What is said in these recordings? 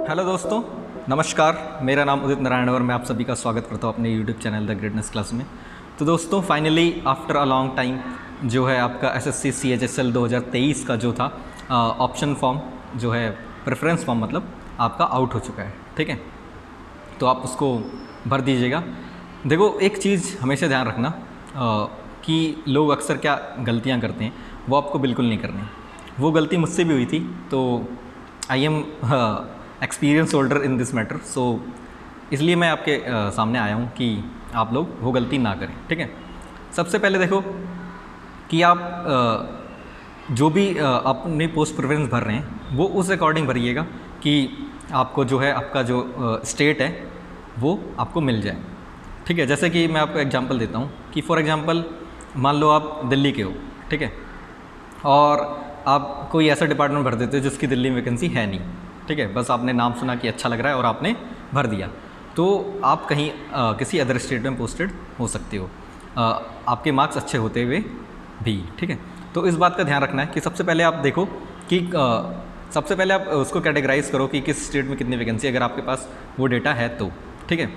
Hello दोस्तों, नमस्कार। मेरा नाम उदित नारायण और मैं आप सभी का स्वागत करता हूँ अपने YouTube channel the greatness class में। तो दोस्तों finally after a long time जो है आपका एसएससी CHSL 2023 का जो था ऑप्शन फॉर्म जो है प्रेफरेंस फॉर्म मतलब आपका आउट हो चुका है। ठीक है, तो आप उसको भर दीजिएगा। देखो एक चीज़ हमेशा ध्यान रखना कि लोग अक्सर क्या गलतियाँ करते हैं वो आपको बिल्कुल नहीं करनी। वो गलती मुझसे भी हुई थी, तो I am experience holder in this matter, so इसलिए मैं आपके सामने आया हूँ कि आप लोग वो गलती ना करें। ठीक है, सबसे पहले देखो कि आप जो भी अपनी पोस्ट प्रेफरेंस भर रहे हैं वो उस अकॉर्डिंग भरिएगा कि आपको जो है आपका जो स्टेट है वो आपको मिल जाए। ठीक है, जैसे कि मैं आपको एग्जांपल देता हूँ कि फॉर एग्जांपल मान लो आप दिल्ली के हो, ठीक है, और आप कोई ऐसा डिपार्टमेंट भर देते हो जिसकी दिल्ली में वैकेंसी है नहीं। ठीक है, बस आपने नाम सुना कि अच्छा लग रहा है और आपने भर दिया, तो आप कहीं किसी अदर स्टेट में पोस्टेड हो सकते हो आपके मार्क्स अच्छे होते हुए भी। ठीक है, तो इस बात का ध्यान रखना है कि सबसे पहले आप देखो कि सबसे पहले आप उसको कैटेगराइज करो कि किस स्टेट में कितनी वैकेंसी, अगर आपके पास वो डेटा है तो। ठीक है,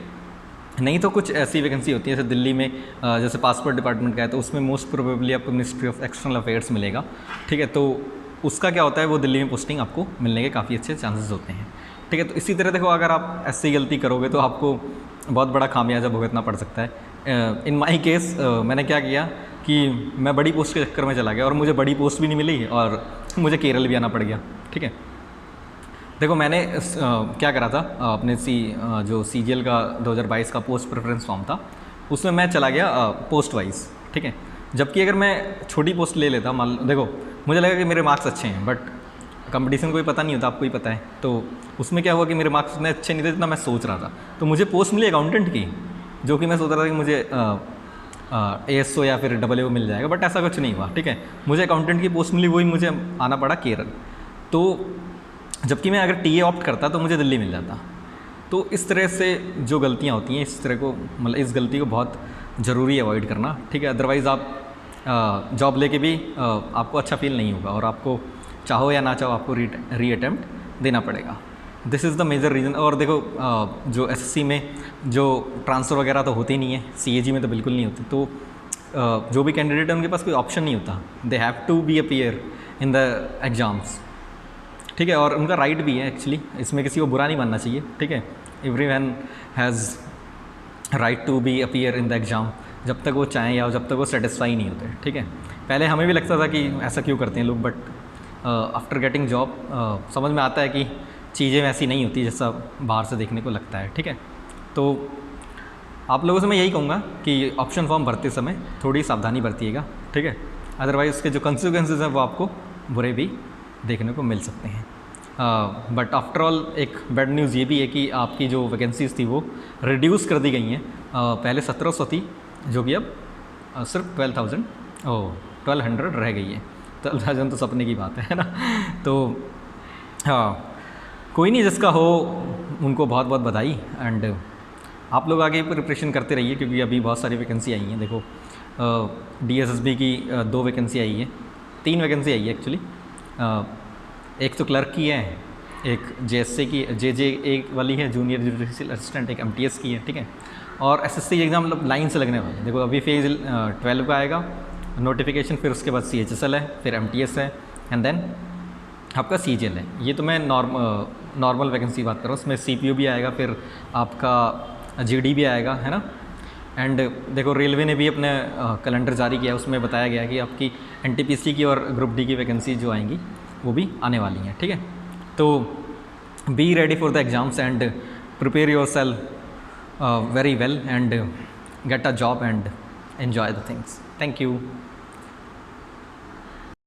नहीं तो कुछ ऐसी वैकेंसी होती है जैसे दिल्ली में जैसे पासपोर्ट डिपार्टमेंट का है तो उसमें मोस्ट प्रोबेबली आपको मिनिस्ट्री ऑफ एक्सटर्नल अफेयर्स मिलेगा। ठीक है, तो उसका क्या होता है वो दिल्ली में पोस्टिंग आपको मिलने के काफ़ी अच्छे चांसेस होते हैं। ठीक है, तो इसी तरह देखो अगर आप ऐसी गलती करोगे तो आपको बहुत बड़ा खामियाजा भुगतना पड़ सकता है। इन माई केस मैंने क्या किया कि मैं बड़ी पोस्ट के चक्कर में चला गया और मुझे बड़ी पोस्ट भी नहीं मिली और मुझे केरल भी आना पड़ गया। ठीक है, देखो मैंने क्या करा था अपने जो CGL का 2022 का पोस्ट प्रेफरेंस फॉर्म था उसमें मैं चला गया पोस्ट वाइज। ठीक है, जबकि अगर मैं छोटी पोस्ट ले लेता, मान लो देखो मुझे लगा कि मेरे मार्क्स अच्छे हैं, बट कंपटीशन कोई पता नहीं होता, आपको ही पता है, तो उसमें क्या हुआ कि मेरे मार्क्स उतने अच्छे नहीं थे जितना मैं सोच रहा था। तो मुझे पोस्ट मिली अकाउंटेंट की, जो कि मैं सोच रहा था कि मुझे ASO या फिर AAO मिल जाएगा, बट ऐसा कुछ नहीं हुआ। ठीक है, मुझे अकाउंटेंट की पोस्ट मिली, वही मुझे आना पड़ा केरल। तो जबकि मैं अगर TA ऑप्ट करता तो मुझे दिल्ली मिल जाता। तो इस तरह से जो गलतियाँ होती हैं, इस तरह को मतलब इस गलती को बहुत ज़रूरी है अवॉइड करना। ठीक है, अदरवाइज़ आप जॉब लेके भी आपको अच्छा फील नहीं होगा और आपको चाहो या ना चाहो आपको री अटैम्प्ट देना पड़ेगा। This is the major reason. और देखो जो SSC में जो ट्रांसफ़र वगैरह तो होते ही नहीं है, CAG में तो बिल्कुल नहीं होते, तो जो भी कैंडिडेट है उनके पास कोई ऑप्शन नहीं होता, they have to be appear in the exams. ठीक है, और उनका राइट भी है एक्चुअली, इसमें किसी को बुरा नहीं मानना चाहिए। ठीक है, everyone has right to be appear in the exam, जब तक वो चाहें या जब तक वो सेटिस्फाई नहीं होते। ठीक है, पहले हमें भी लगता था कि ऐसा क्यों करते हैं लोग, बट आफ्टर गेटिंग जॉब समझ में आता है कि चीज़ें वैसी नहीं होती जैसा बाहर से देखने को लगता है। ठीक है, तो आप लोगों से मैं यही कहूँगा कि ऑप्शन फॉर्म भरते समय थोड़ी सावधानी बरतिएगा। ठीक है, अदरवाइज़ उसके जो कंसिक्वेंसेस हैं वो आपको बुरे भी देखने को मिल सकते हैं। बट आफ्टर ऑल एक बैड न्यूज़ ये भी है कि आपकी जो वैकेंसीज़ थी वो रिड्यूस कर दी गई हैं। पहले 1700 थी, जो कि अब सिर्फ 1200 रह गई है। 12,000 तो सपने की बात है ना। तो हाँ, कोई नहीं, जिसका हो उनको बहुत बहुत बधाई। एंड आप लोग आगे प्रिपरेशन करते रहिए क्योंकि अभी बहुत सारी वैकेंसी आई हैं। देखो DSSB की 2 वैकेंसी आई है, 3 वैकेंसी आई है एक्चुअली। एक तो क्लर्क की है, एक JSA की JJA वाली है, जूनियर जुडिशियल असिस्टेंट, एक MTS की है। ठीक है, और SSC एग्ज़ाम मतलब लाइन से लगने वाले हैं। देखो अभी फेज़ 12 का आएगा नोटिफिकेशन, फिर उसके बाद CHSL है, फिर MTS है, एंड देन आपका CGL है। ये तो मैं नॉर्मल वैकेंसी बात कर रहा हूँ, उसमें CPU भी आएगा, फिर आपका GD भी आएगा, है ना। एंड देखो रेलवे ने भी अपने कैलेंडर जारी किया, उसमें बताया गया कि आपकी NTPC की और ग्रुप D की वैकेंसी जो आएंगी वो भी आने वाली हैं। ठीक है, तो be ready for the exams and prepare your self very well and get a job and enjoy the things. Thank you.